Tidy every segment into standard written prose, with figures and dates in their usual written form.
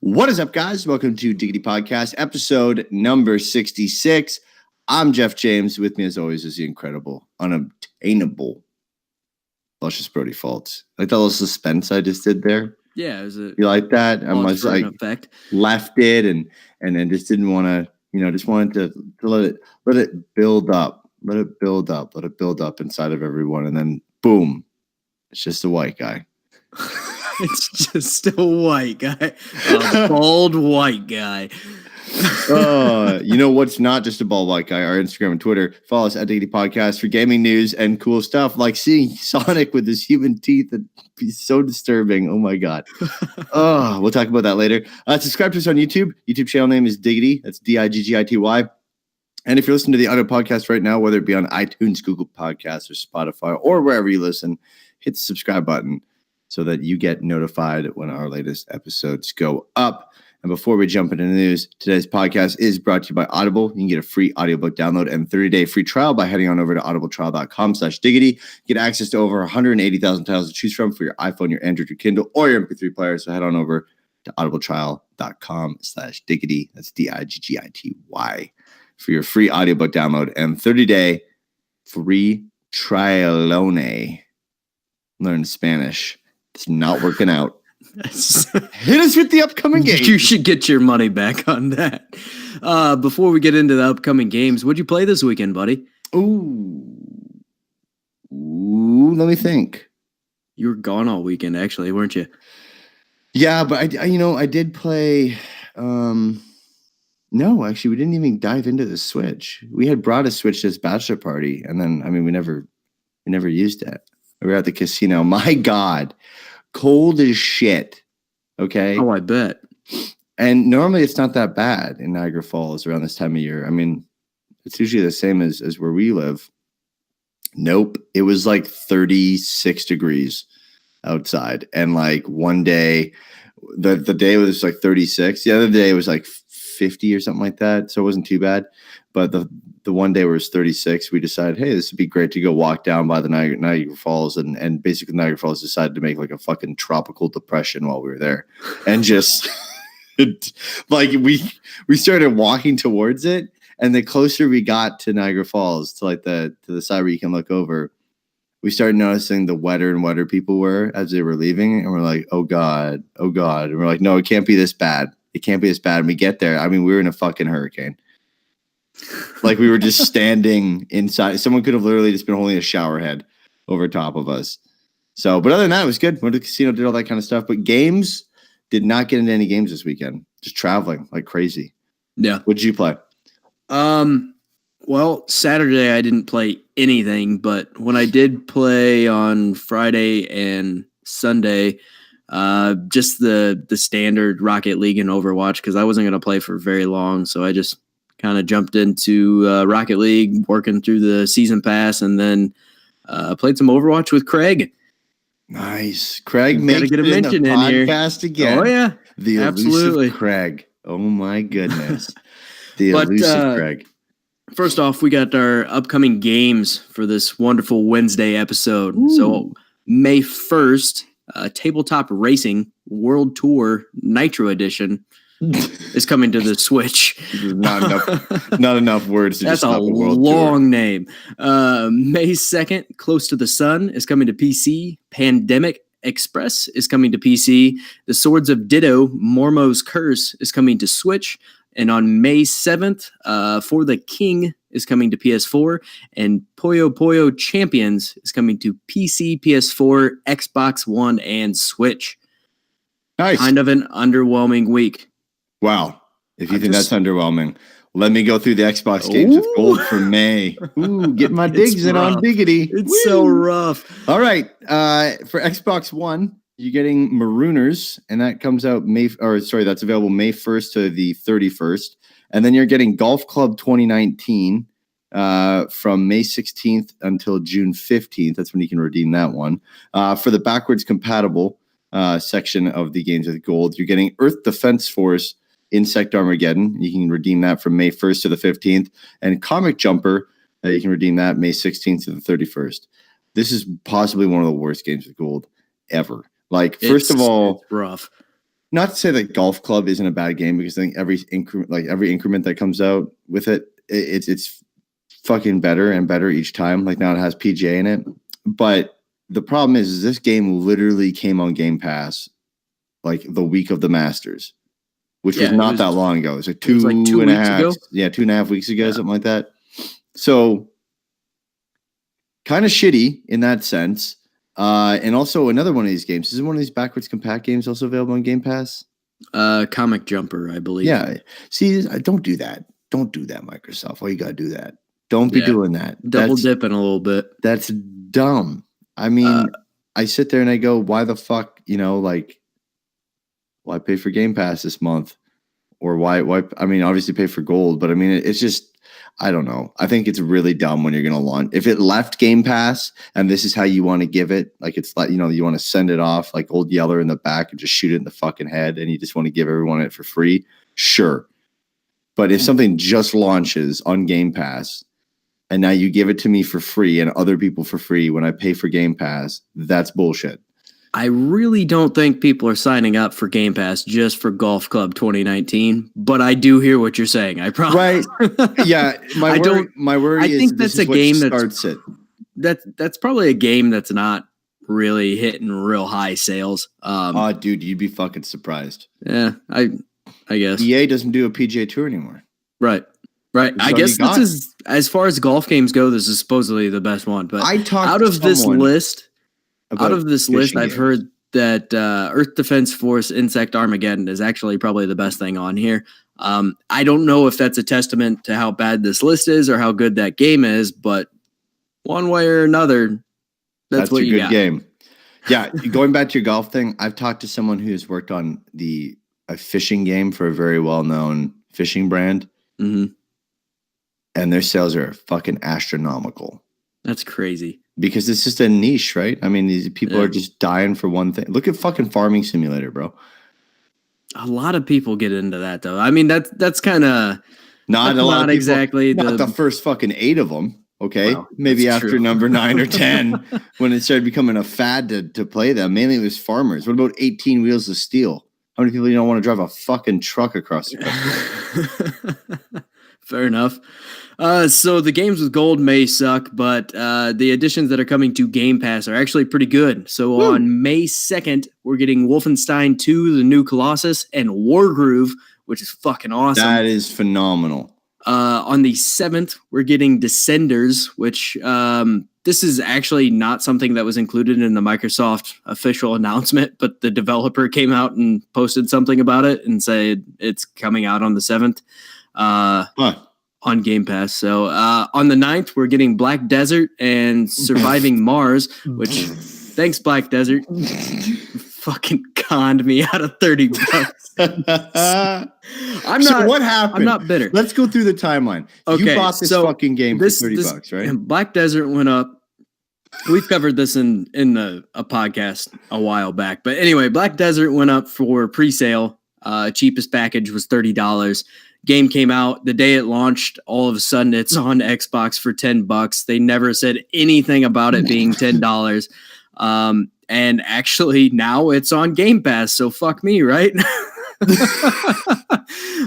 What is up, guys? Welcome to Diggity Podcast, episode number 66. I'm Jeff James. With me, as always, is the incredible, unobtainable, Luscious Brody Faults. Like that little suspense I just did there. Yeah, it was a. You like that? I was like effect. Left it and then just didn't want to, just wanted to let it build up, let it build up inside of everyone, and then boom, it's just a white guy. It's just a white guy, a bald white guy. You know what's not just a bald white guy? Our Instagram and Twitter. Follow us at Diggity Podcast for gaming news and cool stuff, like seeing Sonic with his human teeth. That'd be so disturbing. Oh my god. We'll talk about that later. Subscribe to us on YouTube. YouTube channel name is Diggity. That's Diggity. And if you're listening to the audio podcast right now, whether it be on iTunes, Google Podcasts, or Spotify, or wherever you listen, hit the subscribe button so that you get notified when our latest episodes go up. And before we jump into the news, today's podcast is brought to you by Audible. You can get a free audiobook download and 30-day free trial by heading on over to audibletrial.com/diggity. Get access to over 180,000 titles to choose from for your iPhone, your Android, your Kindle, or your MP3 player. So head on over to audibletrial.com/diggity. That's Diggity for your free audiobook download and 30-day free trialone. Learn Spanish. It's not working out. Hit us with the upcoming games. You should get your money back on that. Before we get into the upcoming games, what'd you play this weekend, buddy? Ooh, let me think. You were gone all weekend, actually, weren't you? Yeah, but I did play. No, actually, we didn't even dive into the Switch. We had brought a Switch to this bachelor party, and then we never used it. We were at the casino. My God. Cold as shit. Okay. Oh, I bet. And normally it's not that bad in Niagara Falls around this time of year. I mean, it's usually the same as where we live. Nope. It was like 36 degrees outside. And like one day, the day was like 36. The other day it was like 50 or something like that. So it wasn't too bad. But the one day where it was 36, we decided, hey, this would be great to go walk down by the Niagara Falls. And basically Niagara Falls decided to make like a fucking tropical depression while we were there. And just like we started walking towards it. And the closer we got to Niagara Falls, to like to the side where you can look over, we started noticing the wetter and wetter people were as they were leaving. And we're like, oh God. And we're like, no, it can't be this bad. It can't be this bad. And we get there. I mean, we were in a fucking hurricane. Like we were just standing inside. Someone could have literally just been holding a shower head over top of us. So, but other than that, it was good. Went to the casino, did all that kind of stuff. But games, did not get into any games this weekend. Just traveling like crazy. Yeah. What did you play? Well, Saturday I didn't play anything, but when I did play on Friday and Sunday, just the standard Rocket League and Overwatch, because I wasn't going to play for very long, so I just kind of jumped into Rocket League, working through the season pass, and then played some Overwatch with Craig. Nice. Craig makes it in the podcast again. Oh, yeah. The elusive Craig. Oh, my goodness. The elusive Craig. First off, we got our upcoming games for this wonderful Wednesday episode. Ooh. So May 1st, Tabletop Racing World Tour Nitro Edition is coming to the Switch. Not enough words to That's just a long name. May 2nd, Close to the Sun is coming to PC. Pandemic Express is coming to PC. The Swords of Ditto, Mormo's Curse is coming to Switch. And on May 7th, For the King is coming to PS4. And Puyo Puyo Champions is coming to PC, PS4, Xbox One, and Switch. Nice. Kind of an underwhelming week. Wow. If you think that's underwhelming, let me go through the Xbox games with gold for May. Ooh, get my digs in on Diggity. It's so rough. All right. For Xbox One, you're getting Marooners, and that comes out that's available May 1st to the 31st. And then you're getting Golf Club 2019 from May 16th until June 15th. That's when you can redeem that one. For the backwards compatible section of the games with gold, you're getting Earth Defense Force Insect Armageddon. You can redeem that from May 1st to the 15th. And Comic Jumper, you can redeem that May 16th to the 31st. This is possibly one of the worst games with gold ever. Like, first of all, it's rough. not to say that Golf Club isn't a bad game, because I think every increment that comes out with it's fucking better and better each time. Like now it has PGA in it, but the problem is this game literally came on Game Pass like the week of the Masters, which was not that long ago. It was like two and a half ago. Yeah, 2.5 weeks ago, something like that. So kind of shitty in that sense. And also another one of these games. Isn't one of these backwards compact games also available on Game Pass? Comic Jumper, I believe. Yeah. See, don't do that. Don't do that, Microsoft. Why you gotta do that? Don't be doing that. Double dipping a little bit. That's dumb. I mean, I sit there and I go, why the fuck, why pay for Game Pass this month? Or why, I mean, obviously pay for gold, but I mean, it's just, I don't know. I think it's really dumb when you're going to launch. If it left Game Pass and this is how you want to give it, like it's like, you want to send it off like old Yeller in the back and just shoot it in the fucking head and you just want to give everyone it for free, sure. But if something just launches on Game Pass and now you give it to me for free and other people for free when I pay for Game Pass, that's bullshit. I really don't think people are signing up for Game Pass just for Golf Club 2019, but I do hear what you're saying. I promise. Right? Yeah. My worry is think that's a game that starts it. That's probably a game that's not really hitting real high sales. Dude, you'd be fucking surprised. Yeah, I guess EA doesn't do a PGA Tour anymore. Right. I guess this is, as far as golf games go, this is supposedly the best one. But out of this list, I've heard that Earth Defense Force Insect Armageddon is actually probably the best thing on here. I don't know if that's a testament to how bad this list is or how good that game is, but one way or another, that's what you got. Game. Yeah, going back to your golf thing, I've talked to someone who's worked on a fishing game for a very well-known fishing brand, and their sales are fucking astronomical. That's crazy. Because it's just a niche, right? I mean, these people are just dying for one thing. Look at fucking Farming Simulator, bro. A lot of people get into that, though. I mean, that's kind of not a lot of people, exactly not the first fucking 8 of them. Okay, well, maybe after number 9 or 10, when it started becoming a fad to play them. Mainly it was farmers. What about 18 Wheels of Steel? How many people don't want to drive a fucking truck across the country? Fair enough. So the games with gold may suck, but the additions that are coming to Game Pass are actually pretty good. So on May 2nd, we're getting Wolfenstein 2, The New Colossus, and Wargroove, which is fucking awesome. That is phenomenal. On the 7th, we're getting Descenders, which this is actually not something that was included in the Microsoft official announcement, but the developer came out and posted something about it and said it's coming out on the 7th. On Game Pass. So on the 9th, we're getting Black Desert and Surviving Mars, which thanks, Black Desert. Fucking conned me out of $30. So what happened? I'm not bitter. Let's go through the timeline. Okay, you bought this fucking game for $30, right? Black Desert went up. We've covered this in a podcast a while back. But anyway, Black Desert went up for pre-sale. Cheapest package was $30. Game came out the day it launched. All of a sudden, it's on Xbox for $10. They never said anything about it being $10. And actually, now it's on Game Pass. So fuck me, right?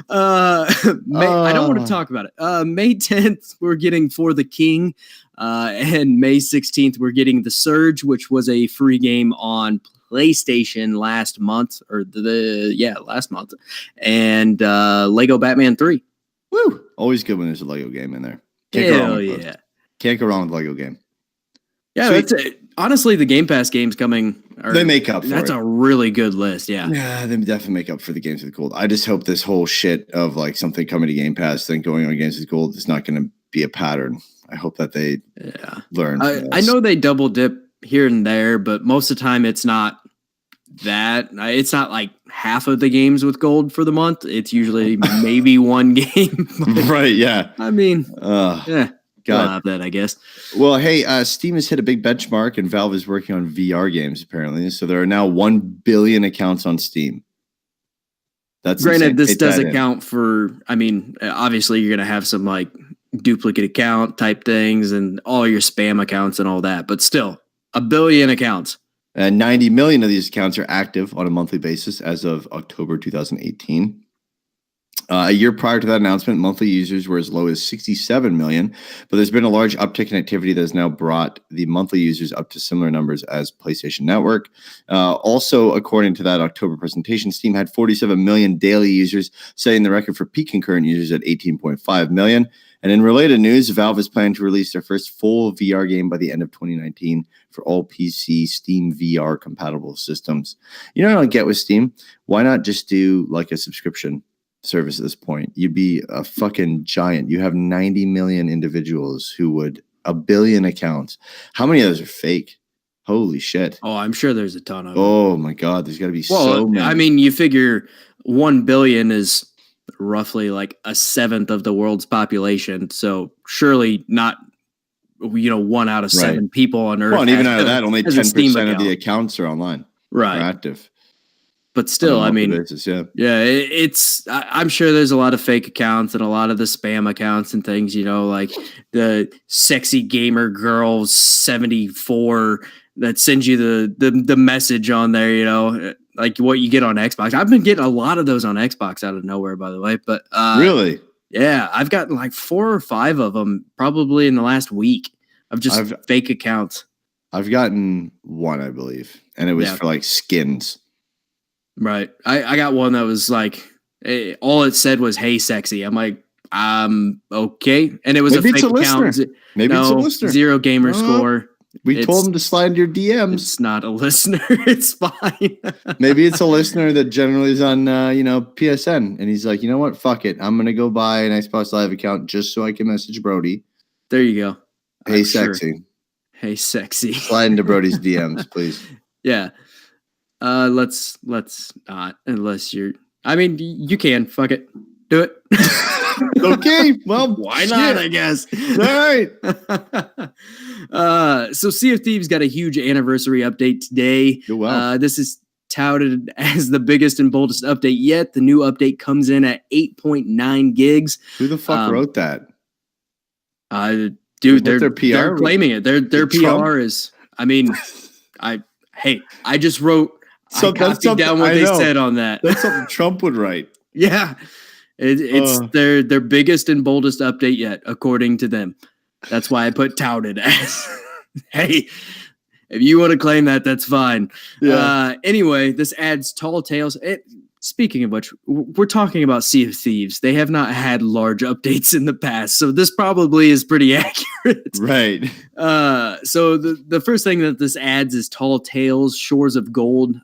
I don't want to talk about it. May 10th, we're getting For the King. And May 16th, we're getting The Surge, which was a free game on PlayStation last month, last month, and Lego Batman 3. Woo! Always good when there's a Lego game in there. Hell yeah! Can't go wrong with Lego game. Yeah, honestly, the Game Pass games coming. They make up for That's a really good list, yeah. Yeah, they definitely make up for the games with gold. I just hope this whole shit of like something coming to Game Pass, then going on games with gold is not going to be a pattern. I hope that they learn. I know they double dip here and there, but most of the time it's not that. It's not like half of the games with gold for the month. It's usually maybe one game. Right, yeah. I mean, God. Have that, I guess. Well, hey, Steam has hit a big benchmark, and Valve is working on VR games, apparently. So there are now 1 billion accounts on Steam. That's granted, this does account for, I mean, obviously you're going to have some like duplicate account type things and all your spam accounts and all that, but still, 1 billion accounts. And 90 million of these accounts are active on a monthly basis as of October 2018. A year prior to that announcement, monthly users were as low as 67 million, but there's been a large uptick in activity that has now brought the monthly users up to similar numbers as PlayStation Network. Also, according to that October presentation, Steam had 47 million daily users, setting the record for peak concurrent users at 18.5 million. And in related news, Valve is planning to release their first full VR game by the end of 2019 for all PC Steam VR compatible systems. You know what I don't get with Steam? Why not just do like a subscription service at this point? You'd be a fucking giant. You have 90 million individuals who would, a billion accounts. How many of those are fake? Holy shit. Oh, I'm sure there's a ton of them. Oh my God. There's got to be so many. I mean, you figure 1 billion is roughly like a seventh of the world's population. So surely not, 1 out of 7 people on Earth. Well, and even out of that, only 10% of the accounts are online. Right. Are active. But still, I mean, basis, I'm sure there's a lot of fake accounts and a lot of the spam accounts and things, like the sexy gamer girl 74 that sends you the message on there, like what you get on Xbox. I've been getting a lot of those on Xbox out of nowhere, by the way. But really? Yeah, I've gotten like 4 or 5 of them probably in the last week of just fake accounts. I've gotten 1, I believe, and it was for like skins. Right. I got one that was like, all it said was, "Hey, sexy." I'm like, okay. And it was Maybe a fake account. Maybe it's a listener. 0 gamer score. We told him to slide into your DMs. It's not a listener. It's fine. Maybe it's a listener that generally is on, PSN. And he's like, you know what? Fuck it. I'm going to go buy an Xbox Live account just so I can message Brody. There you go. Hey, sexy. Sure. Hey, sexy. Slide into Brody's DMs, please. Yeah. Let's not, unless you're, I mean, you can, fuck it. Do it. Okay. Well, why not, I guess. All right. So Sea of Thieves got a huge anniversary update today. Oh, wow. This is touted as the biggest and boldest update yet. The new update comes in at 8.9 gigs. Who the fuck wrote that? Dude, they're claiming it. Their PR Trump? Is, I mean, I just wrote, So I copied down what they said on that. That's something Trump would write. Yeah. It's their biggest and boldest update yet, according to them. That's why I put touted as. Hey, if you want to claim that, that's fine. Yeah. Anyway, this adds tall tales. Speaking of which, we're talking about Sea of Thieves. They have not had large updates in the past, so this probably is pretty accurate. Right. So the first thing that this adds is Tall Tales, Shores of Gold.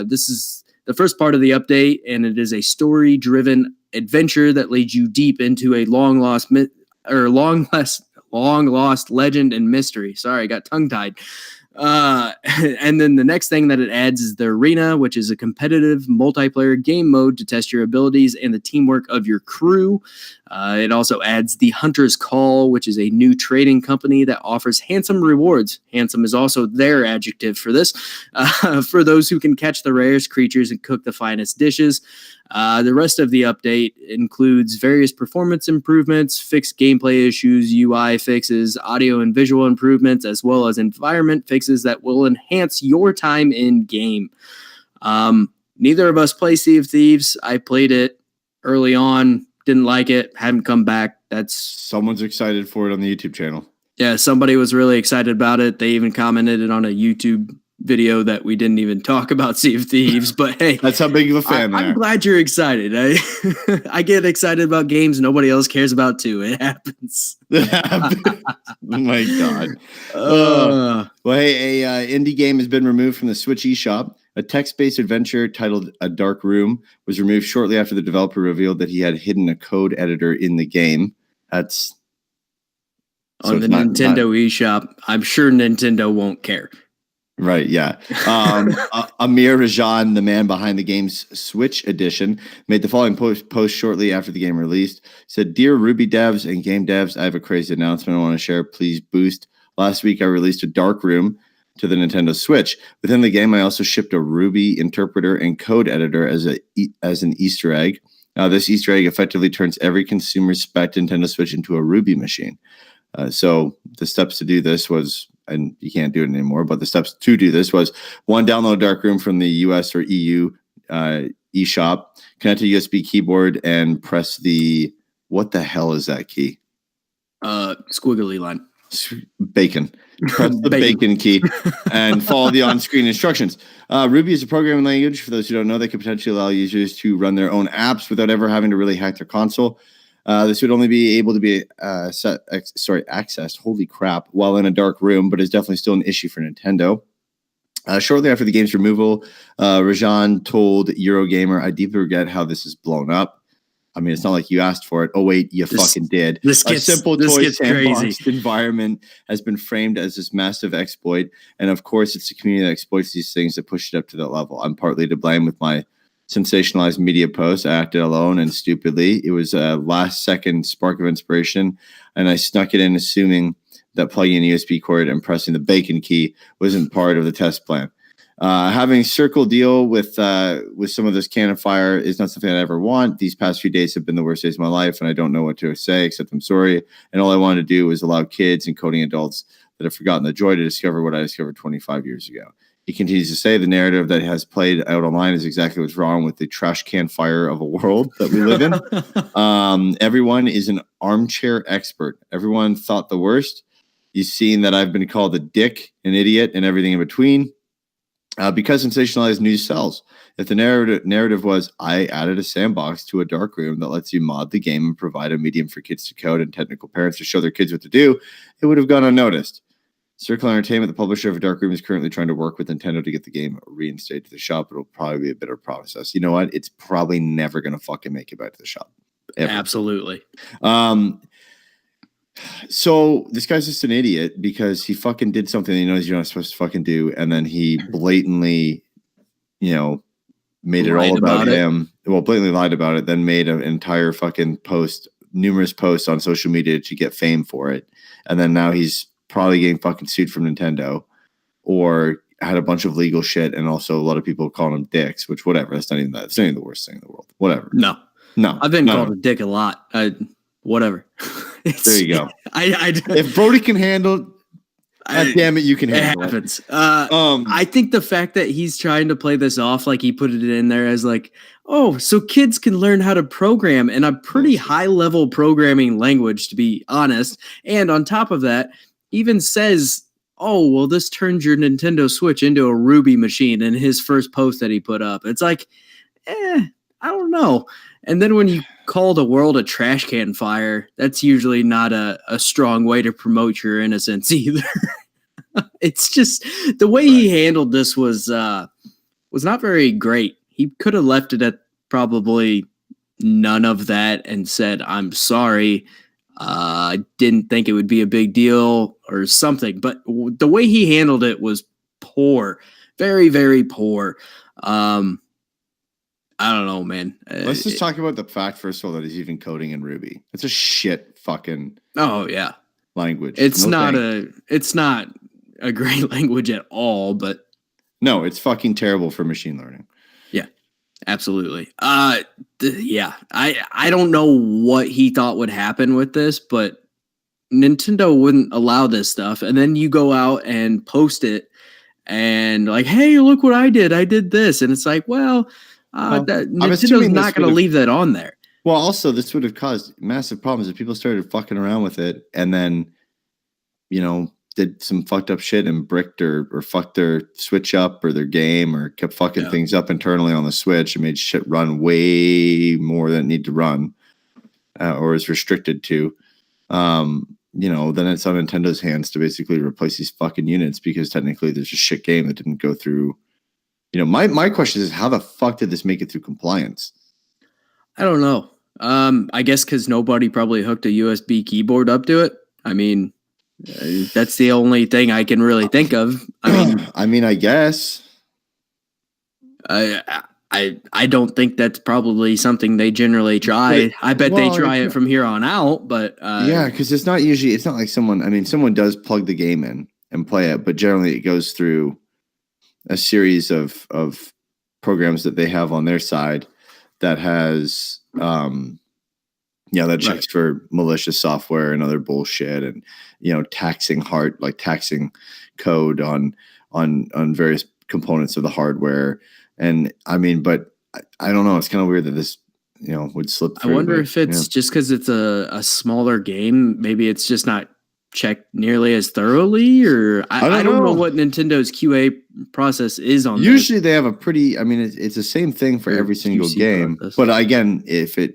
This is the first part of the update, and it is a story-driven adventure that leads you deep into a long lost legend and mystery. Sorry, I got tongue-tied. And then the next thing that it adds is the Arena, which is a competitive multiplayer game mode to test your abilities and the teamwork of your crew. It also adds the Hunter's Call, which is a new trading company that offers handsome rewards. Handsome is also their adjective for this, for those who can catch the rarest creatures and cook the finest dishes. The rest of the update includes various performance improvements, fixed gameplay issues, UI fixes, audio and visual improvements, as well as environment fixes that will enhance your time in game. Neither of us play Sea of Thieves. I played it early on, didn't like it, haven't come back. Someone's excited for it on the YouTube channel. Yeah, somebody was really excited about it. They even commented it on a YouTube video that we didn't even talk about Sea of Thieves, but hey, that's how big of a fan I'm glad you're excited. I get excited about games nobody else cares about too. It happens. Oh my God. Well, hey, a indie game has been removed from the Switch eShop. A text-based adventure titled A Dark Room was removed shortly after the developer revealed that he had hidden a code editor in the game. That's on the Nintendo eShop. I'm sure Nintendo won't care. Right, yeah. Amir Rajan, the man behind the game's Switch edition, made the following post shortly after the game released. He said, "Dear Ruby devs and game devs, I have a crazy announcement I want to share. Please boost. Last week, I released a Dark Room to the Nintendo Switch. Within the game, I also shipped a Ruby interpreter and code editor as an Easter egg. This Easter egg effectively turns every consumer spec Nintendo Switch into a Ruby machine. So the steps to do this was and you can't do it anymore. But the steps to do this was 1, download Darkroom from the US or EU eShop, connect a USB keyboard, and press the what the hell is that key? Squiggly line. Bacon. Press the bacon key and follow the on-screen instructions. Ruby is a programming language, for those who don't know, that could potentially allow users to run their own apps without ever having to really hack their console. This would only be able to be accessed, holy crap, while in a dark room, but is definitely still an issue for Nintendo. Shortly after the game's removal, Rajan told Eurogamer, "I deeply regret how this is blown up." I mean, it's not like you asked for it. Oh, wait, you fucking did. A simple toy sandboxed environment has been framed as this massive exploit. And of course, it's the community that exploits these things that push it up to that level. I'm partly to blame with my sensationalized media post. I acted alone and stupidly. It was a last-second spark of inspiration, and I snuck it in assuming that plugging in a USB cord and pressing the bacon key wasn't part of the test plan. Having circle deal with some of this cannon fire is not something I ever want. These past few days have been the worst days of my life, and I don't know what to say except I'm sorry. And all I wanted to do was allow kids and coding adults that have forgotten the joy to discover what I discovered 25 years ago. He continues to say the narrative that has played out online is exactly what's wrong with the trash can fire of a world that we live in. Everyone is an armchair expert. Everyone thought the worst. You've seen that I've been called a dick, an idiot, and everything in between. Because sensationalized news sells. If the narrative was, I added a sandbox to a dark room that lets you mod the game and provide a medium for kids to code and technical parents to show their kids what to do, it would have gone unnoticed. Circle Entertainment, the publisher of Dark Room, is currently trying to work with Nintendo to get the game reinstated to the shop. It'll probably be a bitter process. You know what? It's probably never going to fucking make it back to the shop. Ever. Absolutely. So this guy's just an idiot because he fucking did something he knows you're not supposed to fucking do, and then he blatantly, made it all about him. Well, blatantly lied about it, then made an entire fucking post, numerous posts on social media to get fame for it, and then now he's probably getting fucking sued from Nintendo, or had a bunch of legal shit, and also a lot of people calling him dicks. Which, whatever, that's not even that. It's not even the worst thing in the world. Whatever. No, I've been called a dick a lot. Whatever. There you go. If Brody can handle, damn it, you can handle it. Happens. I think the fact that he's trying to play this off, like he put it in there as like, oh, so kids can learn how to program in a pretty high level programming language, to be honest. And on top of that, even says, oh, well, this turns your Nintendo Switch into a Ruby machine in his first post that he put up. It's like, I don't know. And then when you call the world a trash can fire, that's usually not a strong way to promote your innocence either. It's just the way he handled this was not very great. He could have left it at probably none of that and said, I'm sorry. I didn't think it would be a big deal or something. But the way he handled it was poor. Very, very poor. I don't know, man. Let's just talk about the fact, first of all, that he's even coding in Ruby. It's a shit fucking language. It's not a great language at all, but no, it's fucking terrible for machine learning. Yeah, absolutely. I don't know what he thought would happen with this, but Nintendo wouldn't allow this stuff. And then you go out and post it and like, hey, look what I did. I did this. And it's like, well, Nintendo's not going to leave that on there. Well, also, this would have caused massive problems if people started fucking around with it and then, did some fucked up shit and bricked or fucked their Switch up or their game or kept fucking things up internally on the Switch and made shit run way more than it need to run or is restricted to. Then it's on Nintendo's hands to basically replace these fucking units because technically there's a shit game that didn't go through. My question is, how the fuck did this make it through compliance? I don't know. I guess because nobody probably hooked a USB keyboard up to it. I mean, that's the only thing I can really think of. I guess. I don't think that's probably something they generally try. I bet they try it from here on out. But because it's not like someone does plug the game in and play it, but generally it goes through a series of programs that they have on their side that has, that checks for malicious software and other bullshit and, taxing code on various components of the hardware. And I mean, but I don't know. It's kind of weird that this, would slip through. I wonder if it's just because it's a smaller game. Maybe it's just not checked nearly as thoroughly, or I don't know what Nintendo's QA process is on. Usually they have a pretty. I mean, it's the same thing for every single game. Process. But again, if the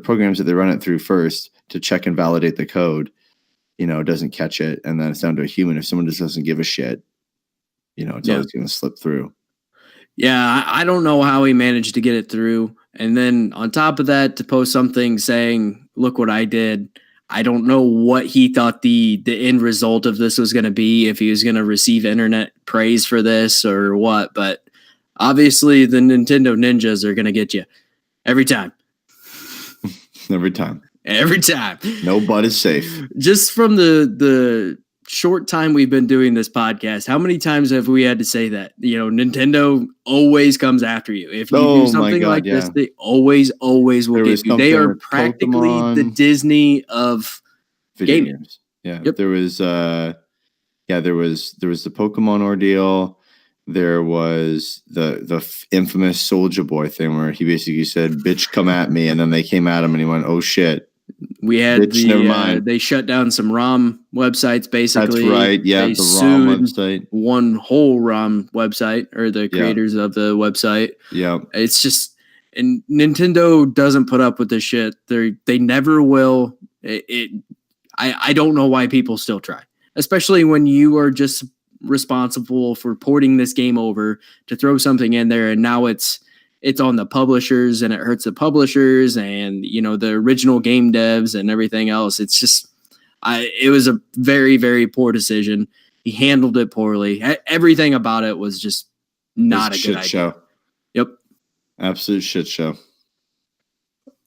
programs that they run it through first to check and validate the code, doesn't catch it, and then it's down to a human. If someone just doesn't give a shit, it's always going to slip through. Yeah, I don't know how he managed to get it through. And then on top of that, to post something saying, look what I did. I don't know what he thought the end result of this was going to be, if he was going to receive internet praise for this or what. But obviously the Nintendo ninjas are going to get you every time. Every time. Every time. No butt is safe. Just from the short time we've been doing this podcast, how many times have we had to say that? Nintendo always comes after you. If you do something this, they always will get you. They are practically the Disney of video games. Yeah. Yep. There was the Pokemon ordeal. There was the infamous Soulja Boy thing where he basically said, "Bitch, come at me," and then they came at him and he went, "Oh shit." We had never mind. They shut down some ROM websites, basically. That's right. Yeah, they the ROM website. One whole ROM website, or the creators of the website. Yeah. It's just, and Nintendo doesn't put up with this shit. They never will. I don't know why people still try, especially when you are just responsible for porting this game over to throw something in there, and now it's on the publishers, and it hurts the publishers and the original game devs and everything else. It's just it was a very, very poor decision. He handled it poorly. Everything about it was just not a good idea. Show. Yep. Absolute shit show.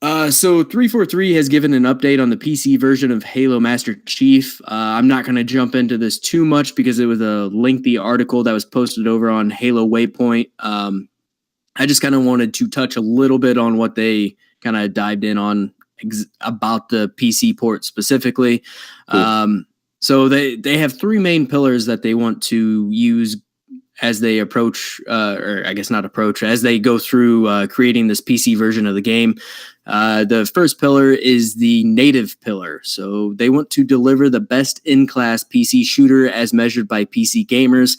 So 343 has given an update on the PC version of Halo Master Chief. I'm not going to jump into this too much because it was a lengthy article that was posted over on Halo Waypoint. I just kind of wanted to touch a little bit on what they kind of dived in on about the PC port specifically. Cool. So they have three main pillars that they want to use as they approach, or I guess not approach, as they go through creating this PC version of the game. The first pillar is the native pillar. So they want to deliver the best in-class PC shooter as measured by PC gamers.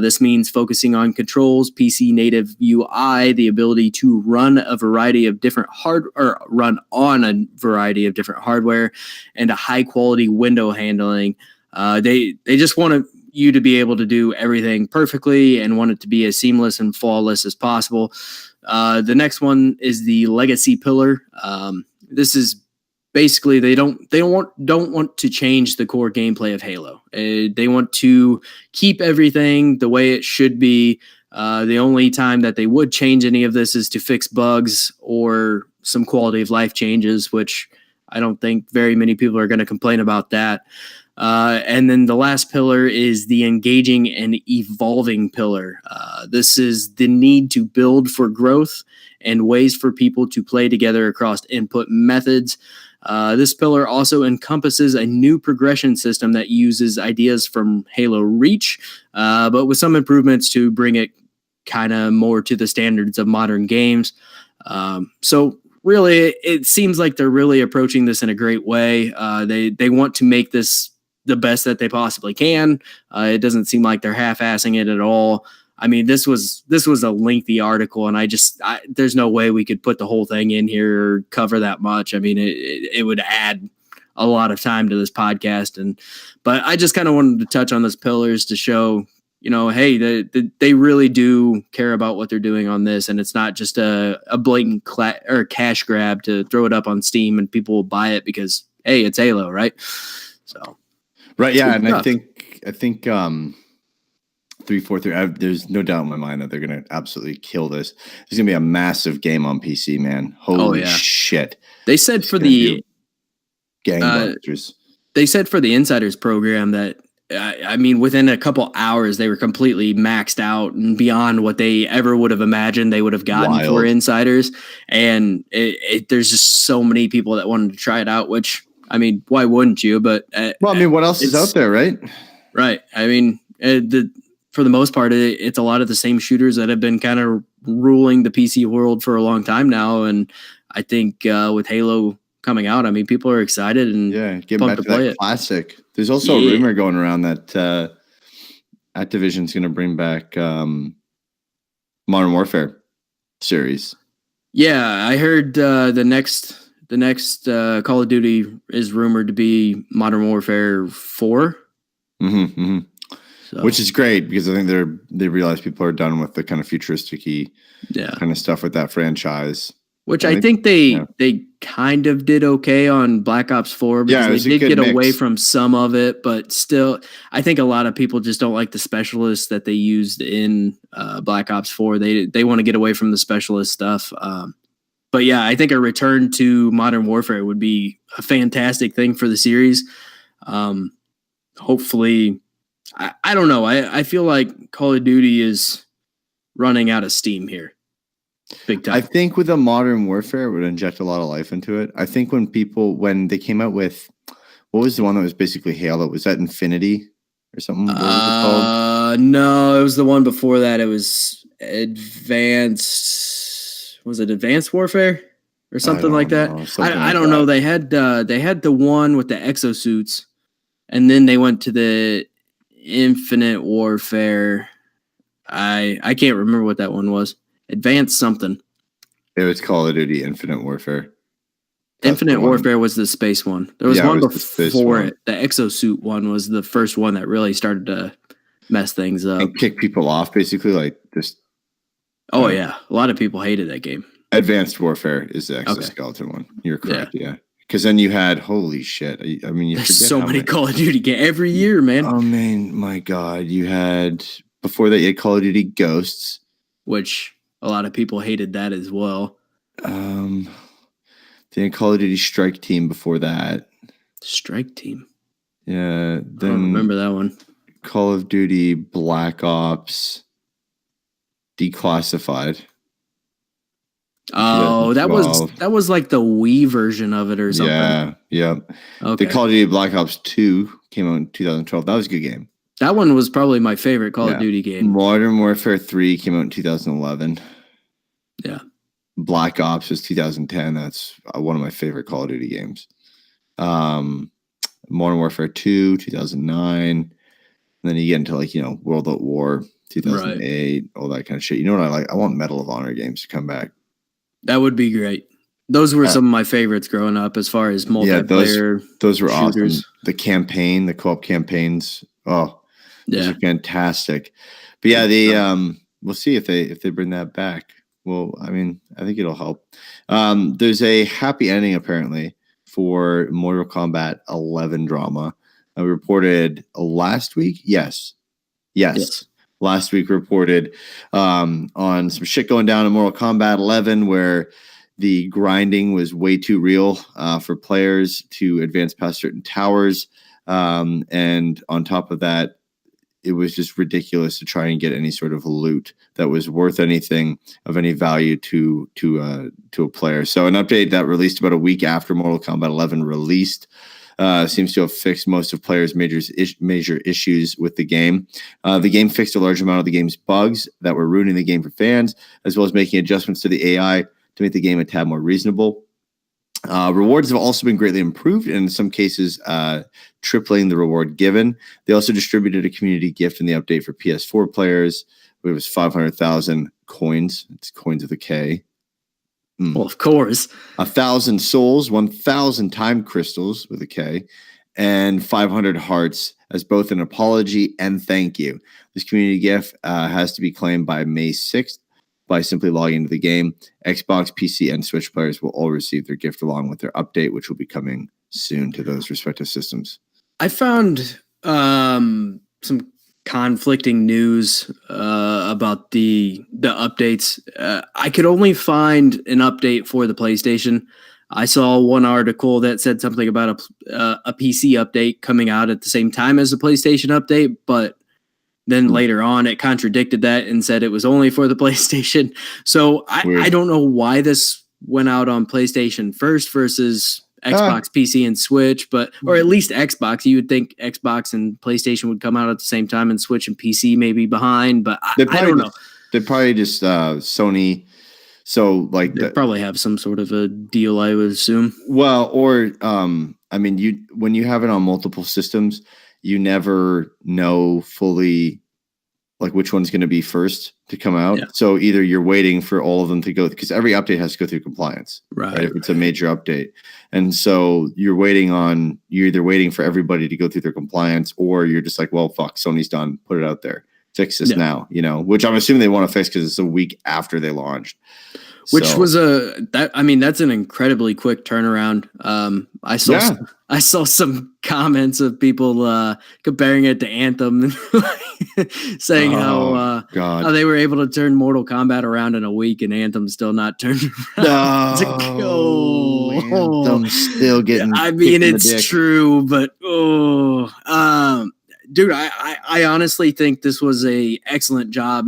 This means focusing on controls, PC native UI, the ability to run on a variety of different hardware, and a high quality window handling. They just want you to be able to do everything perfectly and want it to be as seamless and flawless as possible. The next one is the legacy pillar. This is basically they don't want to change the core gameplay of Halo. They want to keep everything the way it should be. The only time that they would change any of this is to fix bugs or some quality of life changes, which I don't think very many people are going to complain about that. And then the last pillar is the engaging and evolving pillar. This is the need to build for growth and ways for people to play together across input methods. This pillar also encompasses a new progression system that uses ideas from Halo Reach, but with some improvements to bring it kind of more to the standards of modern games. So really, it seems like they're really approaching this in a great way. They want to make this the best that they possibly can. It doesn't seem like they're half-assing it at all. I mean, this was a lengthy article, and there's no way we could put the whole thing in here or cover that much. I mean, it would add a lot of time to this podcast, but I just kind of wanted to touch on those pillars to show, hey, they really do care about what they're doing on this, and it's not just a blatant or cash grab to throw it up on Steam and people will buy it because, hey, it's Halo, right? So, right, yeah, and I think 343. There's no doubt in my mind that they're going to absolutely kill this. There's going to be a massive game on PC, man. Holy shit! They said for the gangbusters. They said for the Insiders program that I mean, within a couple hours, they were completely maxed out and beyond what they ever would have imagined they would have gotten for Insiders. And there's just so many people that wanted to try it out, which I mean, why wouldn't you? But well, I mean, what else is out there, right? Right. I mean, for the most part, it's a lot of the same shooters that have been kind of ruling the PC world for a long time now. And I think with Halo coming out, I mean, people are excited and getting back to play that classic. There's also a rumor going around that Activision's going to bring back Modern Warfare series. Yeah, I heard the next Call of Duty is rumored to be Modern Warfare 4. So. Which is great because I think they realize people are done with the kind of futuristic-y kind of stuff with that franchise. Which I think they kind of did okay on Black Ops 4 because they did get away from some of it, but still, I think a lot of people just don't like the specialists that they used in Black Ops 4. They want to get away from the specialist stuff. But yeah, I think a return to Modern Warfare would be a fantastic thing for the series. Hopefully, I don't know. I feel like Call of Duty is running out of steam here. Big time. I think with a Modern Warfare, it would inject a lot of life into it. I think when they came out with, what was the one that was basically Halo? Was that Infinity or something? What was it called? No, it was the one before that. It was Advanced. Was it Advanced Warfare or something like that? I don't know. They had the one with the exosuits, and then they went to the Infinite Warfare. I can't remember what that one was. Advanced something. It was Call of Duty Infinite Warfare. Infinite Warfare was the space one. There was one before it. The exosuit one was the first one that really started to mess things up. And kick people off, basically, like just. Oh, yeah. A lot of people hated that game. Advanced Warfare is the exoskeleton one. You're correct, yeah. Because then you had, holy shit. I mean, there's so many Call of Duty games every year, man. Oh, man, my God. You had, before that, you had Call of Duty Ghosts. Which a lot of people hated that as well. Then Call of Duty Strike Team before that. Strike Team? Yeah. Then I don't remember that one. Call of Duty Black Ops Declassified. Oh, that was like the Wii version of it or something. Yeah. Okay. The Call of Duty Black Ops 2 came out in 2012. That was a good game. That one was probably my favorite Call of Duty game. Modern Warfare 3 came out in 2011. Yeah. Black Ops was 2010. That's one of my favorite Call of Duty games. Modern Warfare 2, 2009. And then you get into World at War, 2008, all that kind of shit. You know what I like? I want Medal of Honor games to come back. That would be great. Those were some of my favorites growing up as far as multiplayer. Those were shooters. Awesome. The campaign, the co-op campaigns. Oh, those are fantastic. But yeah, we'll see if they bring that back. Well, I mean, I think it'll help. There's a happy ending apparently for Mortal Kombat 11 drama. I reported last week. Yes. Last week reported on some shit going down in Mortal Kombat 11 where the grinding was way too real for players to advance past certain towers. And on top of that, it was just ridiculous to try and get any sort of loot that was worth anything of any value to a player. So an update that released about a week after Mortal Kombat 11 released seems to have fixed most of players' major issues with the game. The game fixed a large amount of the game's bugs that were ruining the game for fans, as well as making adjustments to the AI to make the game a tad more reasonable. Rewards have also been greatly improved, and in some cases, tripling the reward given. They also distributed a community gift in the update for PS4 players. It was 500,000 coins. It's coins with a K. Well, of course. 1,000 souls, 1,000 time crystals with a K, and 500 hearts as both an apology and thank you. This community gift has to be claimed by May 6th. By simply logging into the game. Xbox, PC, and Switch players will all receive their gift along with their update, which will be coming soon to those respective systems. I found some conflicting news about the updates. I could only find an update for the PlayStation. I saw one article that said something about a PC update coming out at the same time as the PlayStation update, but then later on, it contradicted that and said it was only for the PlayStation. So I don't know why this went out on PlayStation first versus Xbox, PC, and Switch, or at least Xbox. You would think Xbox and PlayStation would come out at the same time, and Switch and PC may be behind, but I don't know. They probably just Sony. So like they probably have some sort of a deal, I would assume. Well, or I mean, when you have it on multiple systems, you never know fully like which one's going to be first to come out. Yeah. So either you're waiting for all of them to go, because every update has to go through compliance, right? If it's a major update. And so you're either waiting for everybody to go through their compliance, or you're just like, well, fuck, Sony's done. Put it out there. Fix this now, which I'm assuming they want to fix because it's a week after they launched. Which was that's an incredibly quick turnaround. I saw some comments of people comparing it to Anthem, saying how they were able to turn Mortal Kombat around in a week, and Anthem's still not turned around. Anthem's still getting. I mean, it's true, but dude, I honestly think this was a excellent job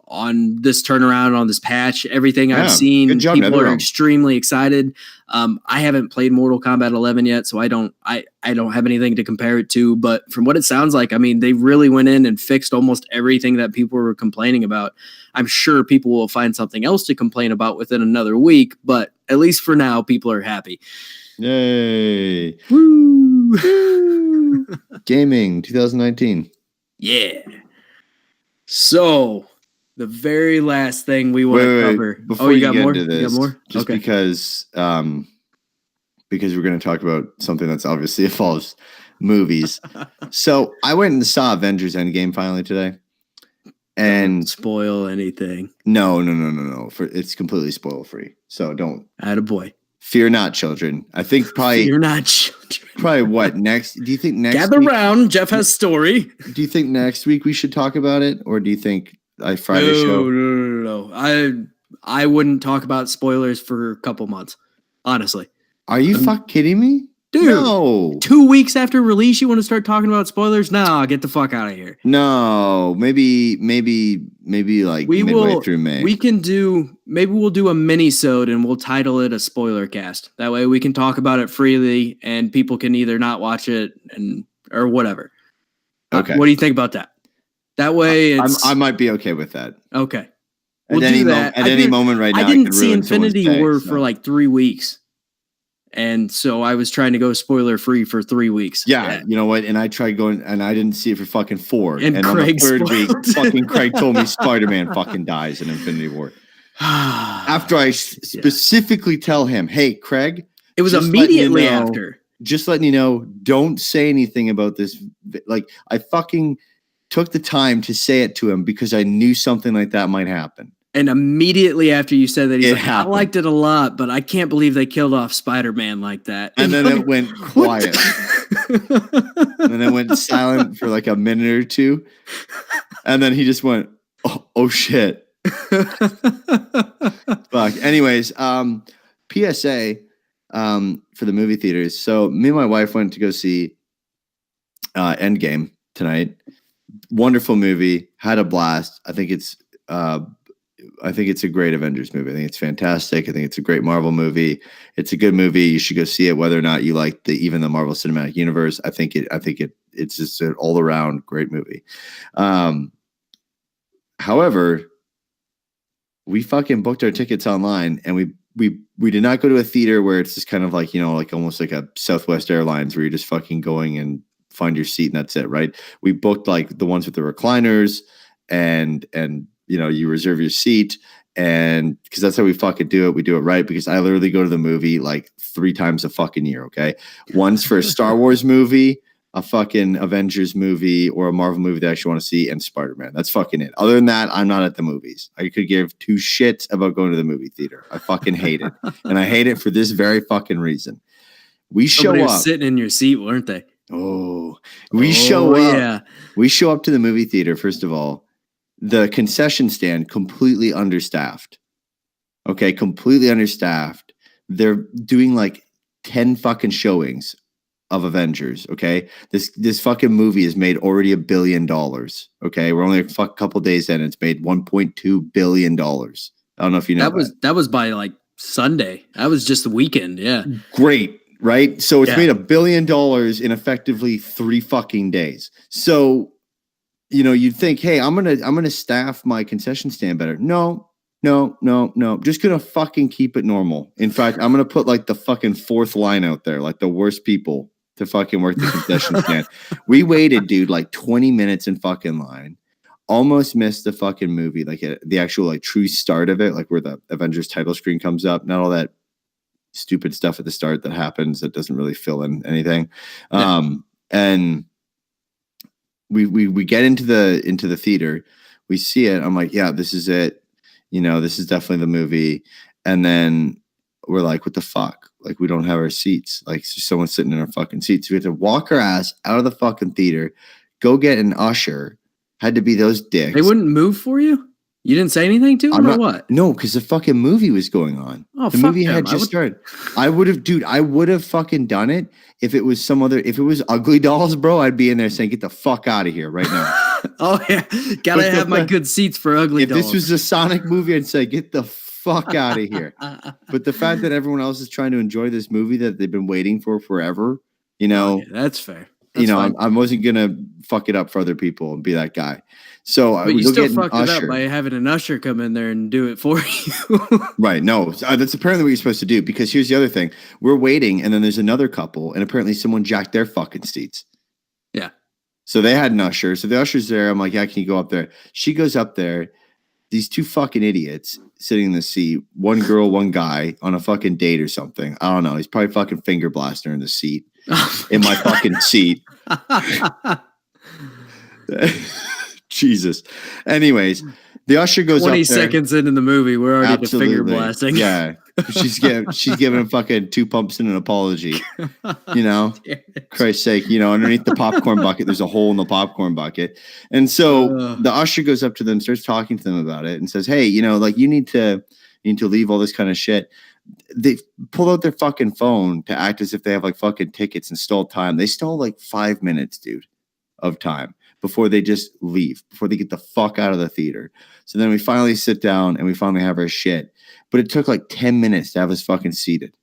on this turnaround, on this patch. Everything I've seen, people are extremely excited. I haven't played Mortal Kombat 11 yet, so I don't have anything to compare it to. But from what it sounds like, I mean, they really went in and fixed almost everything that people were complaining about. I'm sure people will find something else to complain about within another week, but at least for now, people are happy. Yay! Woo! Gaming 2019. Yeah. So the very last thing we want to cover. Before you got more? You got more? Just because we're going to talk about something that's obviously involves movies. So I went and saw Avengers Endgame finally today. And don't spoil anything. No. It's completely spoil free. So don't. Attaboy. Fear not, children. I think probably. Fear not, children. Probably what next? Do you think next? Gather round. Jeff has story. Do you think next week we should talk about it, or do you think Friday show? No. I wouldn't talk about spoilers for a couple months. Honestly. Are you kidding me? Dude, no. 2 weeks after release, you want to start talking about spoilers? Nah, get the fuck out of here. No, maybe like midway through May. Maybe we'll do a mini-sode and we'll title it a spoiler cast. That way we can talk about it freely and people can either not watch it or whatever. Okay. What do you think about that? That way I might be okay with that. Okay. We'll do that. At any moment right now, I didn't see Infinity War for like 3 weeks. And so I was trying to go spoiler free for 3 weeks. Yeah, you know what? And I tried going, and I didn't see it for fucking 4. And on the third week, fucking Craig told me Spider-Man fucking dies in Infinity War. After I specifically tell him, "Hey, Craig," it was immediately after. Just letting you know, don't say anything about this. Like I fucking took the time to say it to him because I knew something like that might happen. And immediately after you said that, he's like, I liked it a lot, but I can't believe they killed off Spider-Man like that. And then it went quiet. And then it went silent for like a minute or two. And then he just went, oh shit. Fuck. Anyways, PSA for the movie theaters. So me and my wife went to go see Endgame tonight. Wonderful movie. Had a blast. I think it's a great Avengers movie. I think it's fantastic. I think it's a great Marvel movie. It's a good movie. You should go see it, whether or not you like even the Marvel Cinematic Universe. I think it's just an all around great movie. However, we fucking booked our tickets online, and we did not go to a theater where it's just kind of like, like almost like a Southwest Airlines where you're just fucking going and find your seat and that's it, right? We booked like the ones with the recliners and you reserve your seat, and because that's how we fucking do it. We do it right, because I literally go to the movie like 3 times a fucking year. Okay. Once for a Star Wars movie, a fucking Avengers movie, or a Marvel movie that I actually want to see, and Spider-Man. That's fucking it. Other than that, I'm not at the movies. I could give 2 shits about going to the movie theater. I fucking hate it. And I hate it for this very fucking reason. We show up sitting in your seat, weren't they? Show up. Yeah. We show up to the movie theater. First of all, the concession stand completely understaffed. Okay, completely understaffed. They're doing like 10 fucking showings of Avengers. Okay, this fucking movie has made already $1 billion. Okay, we're only a couple days in. It's made $1.2 billion. I don't know if you know that was by like Sunday. That was just the weekend. Yeah. Great, right? So it's Yeah. made $1 billion in effectively 3 fucking days. So, you'd think, hey, I'm gonna staff my concession stand better. No. Just gonna fucking keep it normal. In fact, I'm gonna put like the fucking 4th line out there, like the worst people to fucking work the concession stand. We waited, dude, like 20 minutes in fucking line. Almost missed the fucking movie, like the actual like true start of it, like where the Avengers title screen comes up, not all that stupid stuff at the start that happens that doesn't really fill in anything. And we get into the theater, we see it. I'm like, yeah, this is it. This is definitely the movie. And then we're like, what the fuck? Like, we don't have our seats. Like, someone's sitting in our fucking seats. We have to walk our ass out of the fucking theater, go get an usher. Had to be those dicks. They wouldn't move for you? You didn't say anything to them or what? No, because the fucking movie was going on. Oh, the movie had just started. I would have fucking done it if it was if it was Ugly Dolls, bro. I'd be in there saying, get the fuck out of here right now. Oh, yeah. Gotta have my good seats for Ugly Dolls. If this was a Sonic movie, I'd say, get the fuck out of here. But the fact that everyone else is trying to enjoy this movie that they've been waiting for forever, that's fair. I wasn't gonna fuck it up for other people and be that guy. So but you still fucked it up by having an usher come in there and do it for you. Right? No, that's apparently what you're supposed to do. Because here's the other thing: we're waiting, and then there's another couple, and apparently someone jacked their fucking seats. Yeah. So they had an usher. So the usher's there. I'm like, yeah, can you go up there? She goes up there. These 2 fucking idiots sitting in the seat. One girl, one guy on a fucking date or something. I don't know. He's probably fucking finger blaster in the seat. In my fucking seat. Jesus. Anyways, the usher goes 20 up there. seconds into the movie, we're already to finger blasting. Yeah. She's giving him fucking 2 pumps and an apology. Christ's sake, underneath the popcorn bucket, there's a hole in the popcorn bucket. And so the usher goes up to them, starts talking to them about it, and says, hey, like you need to leave all this kind of shit. They pull out their fucking phone to act as if they have like fucking tickets and stall time. They stole like 5 minutes, dude, of time before they just leave, before they get the fuck out of the theater. So then we finally sit down and we finally have our shit. But it took like 10 minutes to have us fucking seated.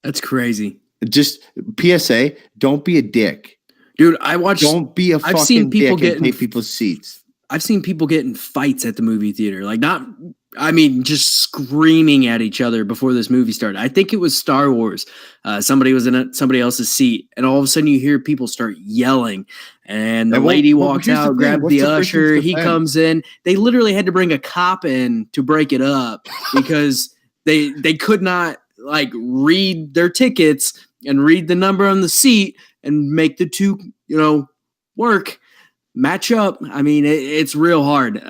That's crazy. Just PSA, don't be a dick. Dude, don't be a fucking dick and take people's seats. I've seen people get in fights at the movie theater. Like just screaming at each other before this movie started. I think it was Star Wars. Somebody was in somebody else's seat, and all of a sudden you hear people start yelling. And the lady walks out, grabs the usher. He comes in. They literally had to bring a cop in to break it up because they could not like read their tickets and read the number on the seat and make the two work. Match up. I mean, it's real hard.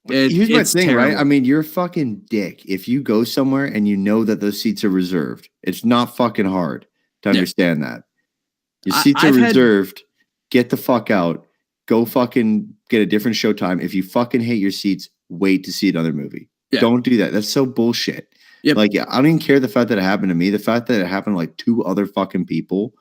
Here's my thing, terrible. right? I mean, you're a fucking dick if you go somewhere and you know that those seats are reserved. It's not fucking hard to understand that. Your seats are reserved. Get the fuck out. Go fucking get a different showtime. If you fucking hate your seats, wait to see another movie. Yeah. Don't do that. That's so bullshit. Yep. Like, I don't even care the fact that it happened to me. The fact that it happened to like 2 other fucking people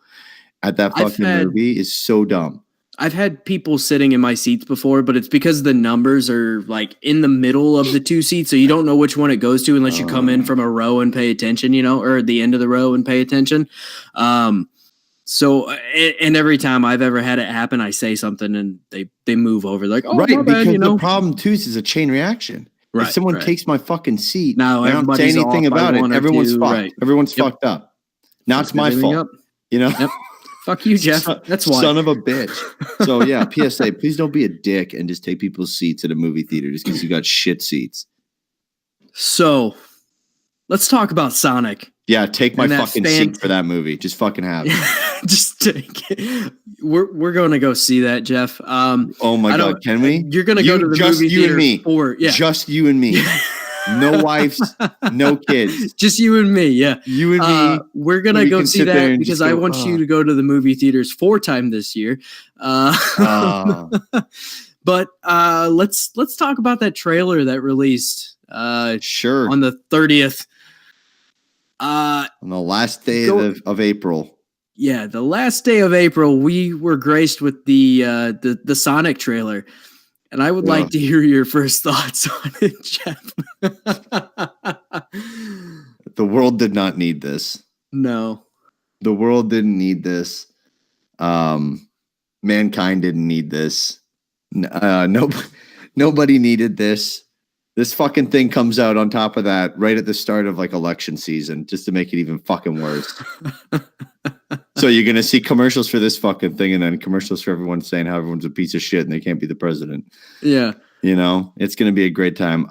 at that fucking movie is so dumb. I've had people sitting in my seats before, but it's because the numbers are like in the middle of the 2 seats. So you don't know which one it goes to unless you come in from a row and pay attention, or the end of the row and pay attention. So, and every time I've ever had it happen, I say something and they move over. Like, oh, right, my bad, because the problem too is a chain reaction. Right, if someone takes my fucking seat, now I don't say anything about it. Everyone's fucked. Right. Everyone's fucked up. Now it's my fault. Yep. Fuck you, Jeff. That's why. Son of a bitch. So yeah, PSA, please don't be a dick and just take people's seats at a movie theater just because you got shit seats. So let's talk about Sonic. Yeah, take my fucking seat for that movie. Just fucking have it. Just take it. We're going to go see that, Jeff. Oh my God, can we? You're going to go to the movie theater Just you and me. No wives, no kids. Just you and me, yeah. You and me. We're going to go see that because I want you to go to the movie theaters 4 times this year. But let's talk about that trailer that released sure on the 30th. On the last day of April. Yeah, the last day of April, we were graced with the Sonic trailer. And I would like to hear your first thoughts on it, Jeff. world did not need this. No. The world didn't need this. Mankind didn't need this. Nobody needed this. This fucking thing comes out on top of that right at the start of like election season, just to make it even fucking worse. So you're gonna see commercials for this fucking thing, and then commercials for everyone saying how everyone's a piece of shit and they can't be the president. Yeah. You know, it's gonna be a great time.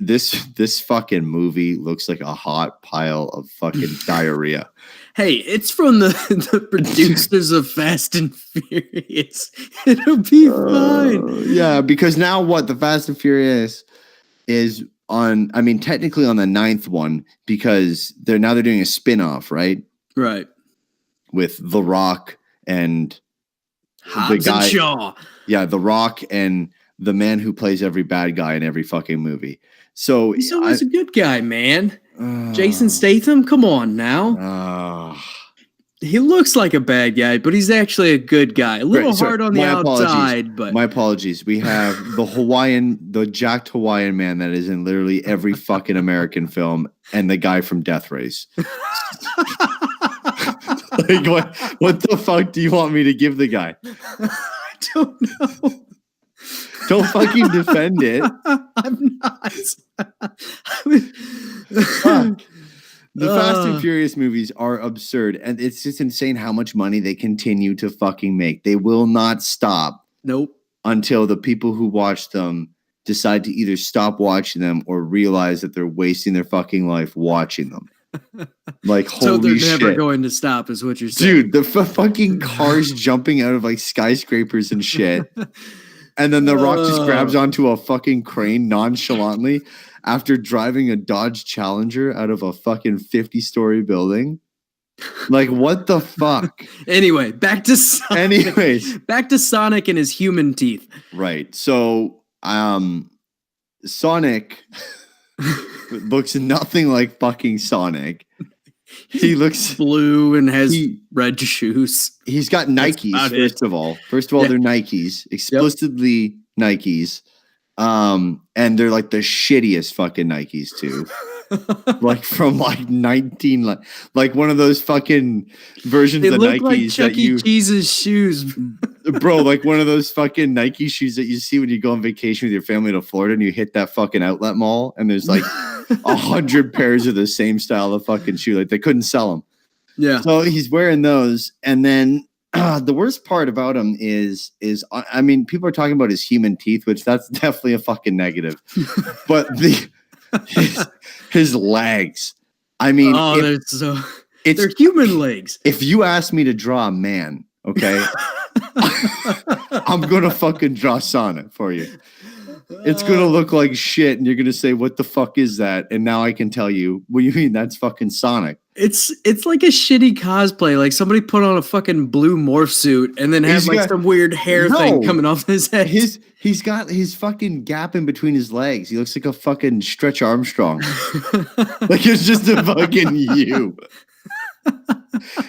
This fucking movie looks like a hot pile of fucking diarrhea. Hey, it's from the producers of Fast and Furious. It'll be fine. Yeah, because now what? The Fast and Furious is on, I mean, technically on the 9th one, because they're doing a spin-off, right? Right. With The Rock and Hobbs and Shaw. Yeah, The Rock and the man who plays every bad guy in every fucking movie. So he's always a good guy, man. Jason Statham, come on now. He looks like a bad guy, but he's actually a good guy. A little hard on the outside, but my apologies. We have the jacked Hawaiian man that is in literally every fucking American film, and the guy from Death Race. Like what the fuck do you want me to give the guy? I don't know. Don't fucking defend it. I'm not. Fuck. The Fast and Furious movies are absurd, and it's just insane how much money they continue to fucking make. They will not stop. Nope. Until the people who watch them decide to either stop watching them or realize that they're wasting their fucking life watching them. Like, so holy shit. So they're never going to stop is what you're saying. Dude, the fucking cars jumping out of like skyscrapers and shit. And then The Rock just grabs onto a fucking crane nonchalantly after driving a Dodge Challenger out of a fucking 50-story building. Like, what the fuck? Anyway, back to Sonic. Back to Sonic and his human teeth. Right. So, Sonic looks nothing like fucking Sonic. He looks blue and has red shoes. He's got Nikes, first of all. First of all, they're Nikes, explicitly Nikes. And they're like the shittiest fucking Nikes too. Like from like 19, like one of those fucking versions of look Nikes like Chuck E. Cheese's shoes. Bro, like one of those fucking Nike shoes that you see when you go on vacation with your family to Florida and you hit that fucking outlet mall and there's like 100 pairs of the same style of fucking shoe. Like they couldn't sell them. Yeah. So he's wearing those. And then the worst part about him is I mean, people are talking about his human teeth, which that's definitely a fucking negative. But his legs. I mean, they're human legs. If you ask me to draw a man, okay, I'm gonna fucking draw Sonic for you. It's gonna look like shit, and you're gonna say, "What the fuck is that?" And now I can tell you, what do you mean? That's fucking Sonic. It's like a shitty cosplay. Like somebody put on a fucking blue morph suit and then has like some weird hair thing coming off his head. He's got his fucking gap in between his legs. He looks like a fucking Stretch Armstrong. Like it's just a fucking U.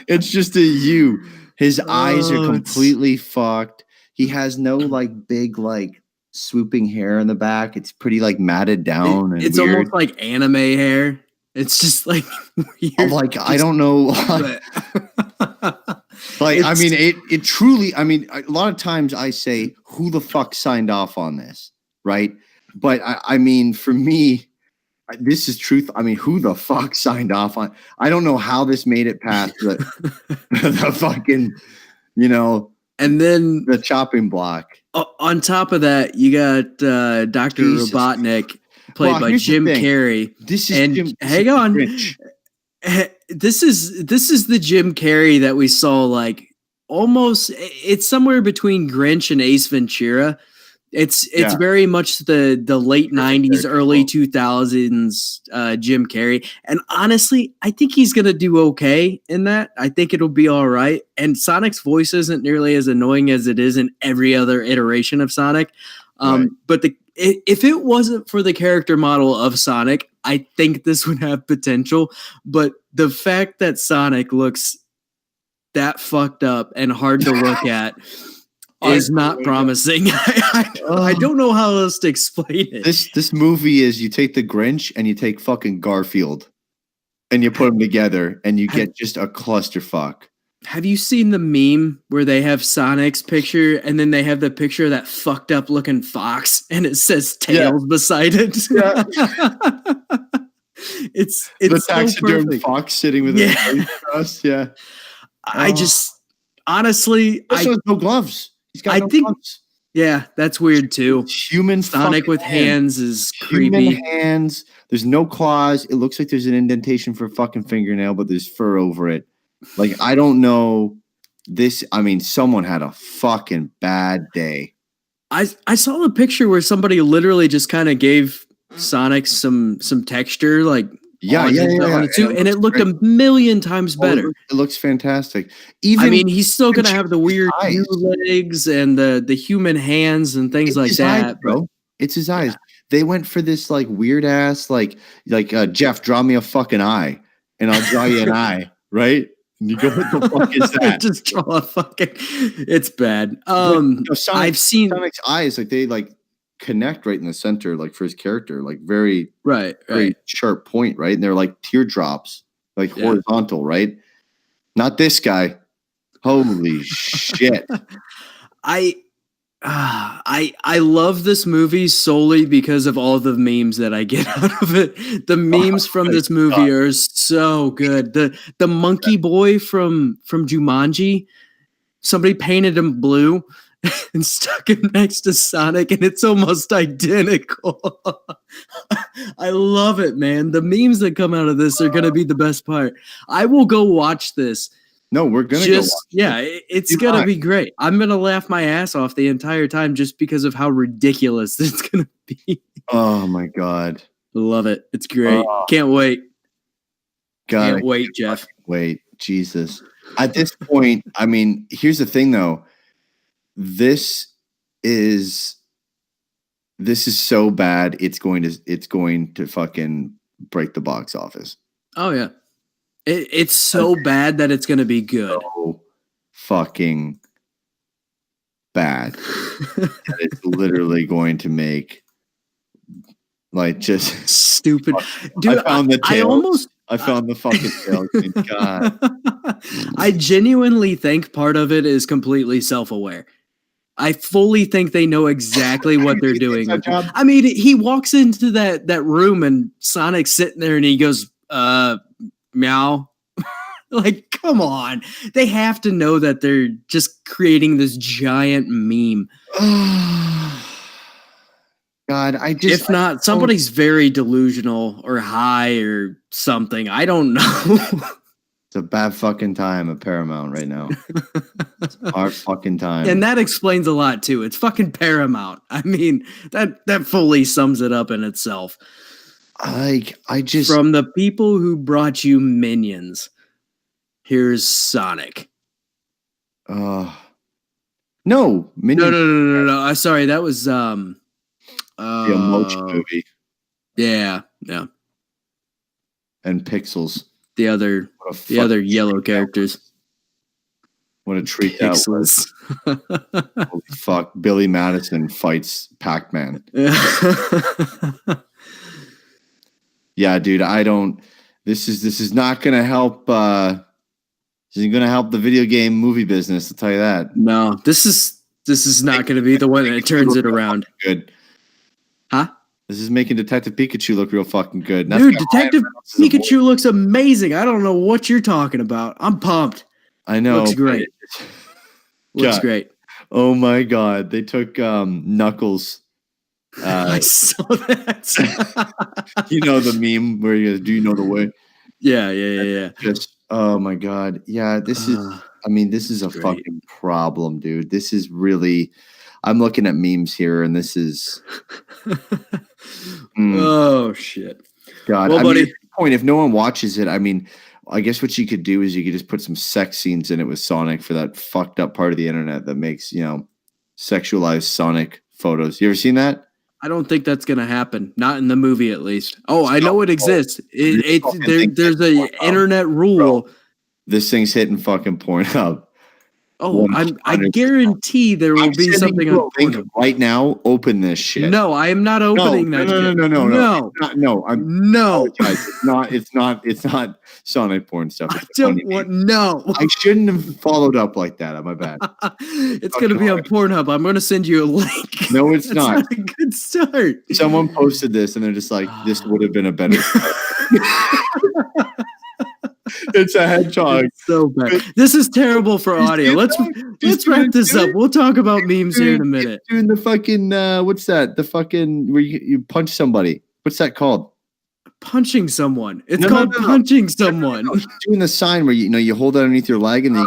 It's just a U. His eyes are completely fucked. He has no like big like swooping hair in the back. It's pretty like matted down. It's weird. Almost like anime hair. It's just like weird. Like I don't know. Like I mean, it truly. I mean, a lot of times I say, "Who the fuck signed off on this?" Right? But I mean, for me, this is truth. I mean, who the fuck signed off on? I don't know how this made it past the fucking, you know, and then the chopping block. On top of that, you got Dr. Robotnik. Played by Jim Carrey. This is hang on. This is the Jim Carrey that we saw like almost. It's somewhere between Grinch and Ace Ventura. It's very much the late 90s, early 2000s Jim Carrey. And honestly, I think he's gonna do okay in that. I think it'll be all right. And Sonic's voice isn't nearly as annoying as it is in every other iteration of Sonic. But if it wasn't for the character model of Sonic, I think this would have potential. But the fact that Sonic looks that fucked up and hard to look at is not promising. I don't know how else to explain it. This movie is you take the Grinch and you take fucking Garfield. and you put them together, and you get just a clusterfuck. Have you seen the meme where they have Sonic's picture and then they have the picture of that fucked up looking fox and it says Tails beside it? Yeah. It's the so taxidermed perfect. fox sitting with his legs crossed. Yeah. I just honestly, also no gloves. He's got gloves. Yeah, that's weird too. Human Sonic with hands is creepy. Human hands. There's no claws. It looks like there's an indentation for a fucking fingernail, but there's fur over it. Like, I don't know. Someone had a fucking bad day. I saw the picture where somebody literally just kind of gave Sonic some texture, like on it too, and it looked great. A million times better. It looks fantastic. He's still gonna have the weird legs and the human hands and things like that, eyes, bro. It's his eyes. They went for this like weird ass like Jeff, draw me a fucking eye, and I'll draw you an eye, right? And you go, what the fuck is that? Just draw a fucking. It's bad. I've seen Sonic's eyes, like they like connect right in the center, like for his character, like very sharp point, right? And they're like teardrops, like horizontal, right? Not this guy. Holy shit! I love this movie solely because of all the memes that I get out of it. The memes from this movie are so good. The monkey boy from Jumanji, somebody painted him blue and stuck him next to Sonic, and it's almost identical. I love it, man. The memes that come out of this are going to be the best part. I will go watch this. No, we're going to go watch it. It's going to be great. I'm going to laugh my ass off the entire time just because of how ridiculous it's going to be. Oh, my God. Love it. It's great. Can't wait. God, Can't wait, Jeff. Wait, Jesus. At this point, here's the thing, though. This is so bad. It's going to fucking break the box office. Oh yeah, it's so bad that it's going to be good. So fucking bad. It's literally going to make like just stupid. Dude, I found the tails. I found the fucking tails. God. I genuinely think part of it is completely self-aware. I fully think they know exactly what they're doing. He walks into that room and Sonic's sitting there and he goes, meow. Like, come on. They have to know that they're just creating this giant meme. God, if not, somebody's very delusional or high or something. I don't know. It's a bad fucking time at Paramount right now. It's our fucking time. And that explains a lot too. It's fucking Paramount. That fully sums it up in itself. From the people who brought you Minions, here's Sonic. No, Minions. No. Sorry, that was the Emoji movie. Yeah. And Pixels. The other yellow characters. What a treat that was. Holy fuck. Billy Madison fights Pac-Man. Yeah, dude, this is not gonna help this isn't gonna help the video game movie business, I'll tell you that. No, this is not gonna be the one that turns it around. Good. Huh? This is making Detective Pikachu look real fucking good. Dude, Detective Pikachu looks amazing. I don't know what you're talking about. I'm pumped. I know. Looks great. Looks great. Oh my God. They took Knuckles. I saw that. You know the meme where he goes, do you know the way? Yeah. Just, oh my God. Yeah, this is a fucking problem, dude. This is really... I'm looking at memes here, and this is... Oh, shit. God, well, buddy, at this point, if no one watches it, I guess what you could do is you could just put some sex scenes in it with Sonic for that fucked up part of the internet that makes, sexualized Sonic photos. You ever seen that? I don't think that's going to happen. Not in the movie, at least. Oh, I know it exists. There's an internet rule. Bro, this thing's hitting fucking Pornhub. Oh, I guarantee there will be something on Pornhub right now. Open this shit. No, I am not opening that shit. No. No. It's not Sonic porn stuff. I don't want. No. I shouldn't have followed up like that. My bad. It's going to be on Pornhub. I'm going to send you a link. No, it's not. A good start. Someone posted this and they're just like, this would have been a better start. It's a hedgehog. It's so bad. This is terrible for audio. Let's wrap this up. We'll talk about memes here in a minute. Doing the fucking what's that? The fucking where you punch somebody. What's that called? Punching someone. It's called punching someone. No. Doing the sign where you hold it underneath your leg and then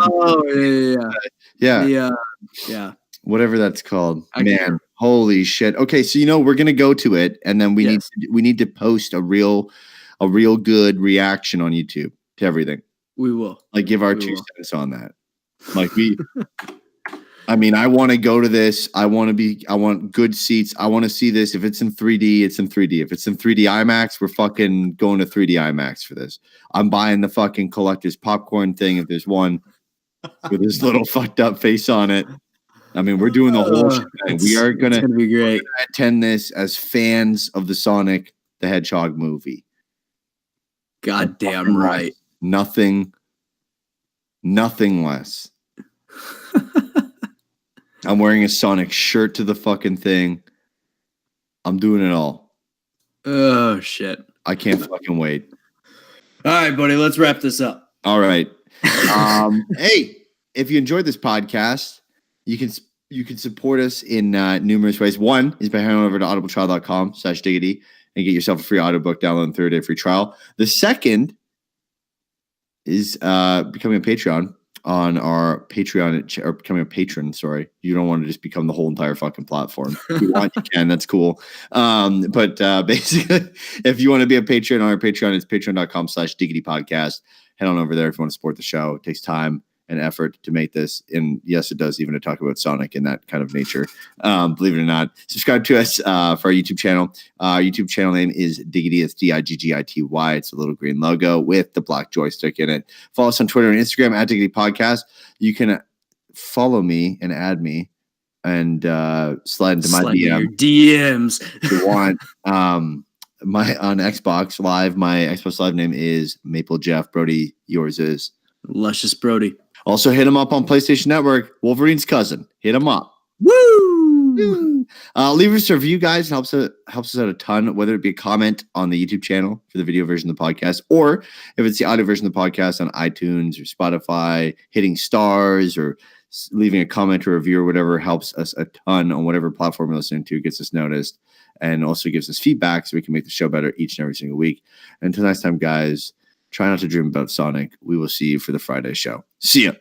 yeah. Whatever that's called. Man, holy shit. Okay, so we're gonna go to it, and then we need to post a real good reaction on YouTube to everything. We will. Like give our 2 cents on that. Like I want to go to this. I want good seats. I want to see this. If it's in 3D, it's in 3D. If it's in 3D IMAX, we're fucking going to 3D IMAX for this. I'm buying the fucking collector's popcorn thing if there's one with this little fucked up face on it. We're doing the whole shit. We are going to be great. Attend this as fans of the Sonic the Hedgehog movie. Goddamn right. Nothing less. I'm wearing a Sonic shirt to the fucking thing. I'm doing it all. Oh, shit. I can't fucking wait. All right, buddy. Let's wrap this up. All right. Hey, if you enjoyed this podcast, you can support us in numerous ways. One is by heading over to audibletrial.com/diggity and get yourself a free audiobook download and 30-day free trial. The second is becoming a Patreon on our Patreon, or becoming a patron. Sorry, you don't want to just become the whole entire fucking platform. If you want, you can. That's cool. But basically, if you want to be a patron on our Patreon, it's patreon.com/diggity podcast. Head on over there if you want to support the show. It takes time and effort to make this, and yes, it does, even to talk about Sonic and that kind of nature. Believe it or not, subscribe to us for our YouTube channel. Our YouTube channel name is Diggity. It's Diggity. It's a little green logo with the black joystick in it. Follow us on Twitter and Instagram at Diggity Podcast. You can follow me and add me and slide into my DMs if you want. On Xbox Live, my Xbox Live name is Maple Jeff. Brody, yours is Luscious Brody. Also, hit him up on PlayStation Network. Wolverine's cousin. Hit him up. Woo! Leave us a review, guys. It helps us out a ton, whether it be a comment on the YouTube channel for the video version of the podcast, or if it's the audio version of the podcast on iTunes or Spotify, hitting stars or leaving a comment or review or whatever helps us a ton on whatever platform you're listening to, gets us noticed, and also gives us feedback so we can make the show better each and every single week. Until next time, guys, try not to dream about Sonic. We will see you for the Friday show. See ya.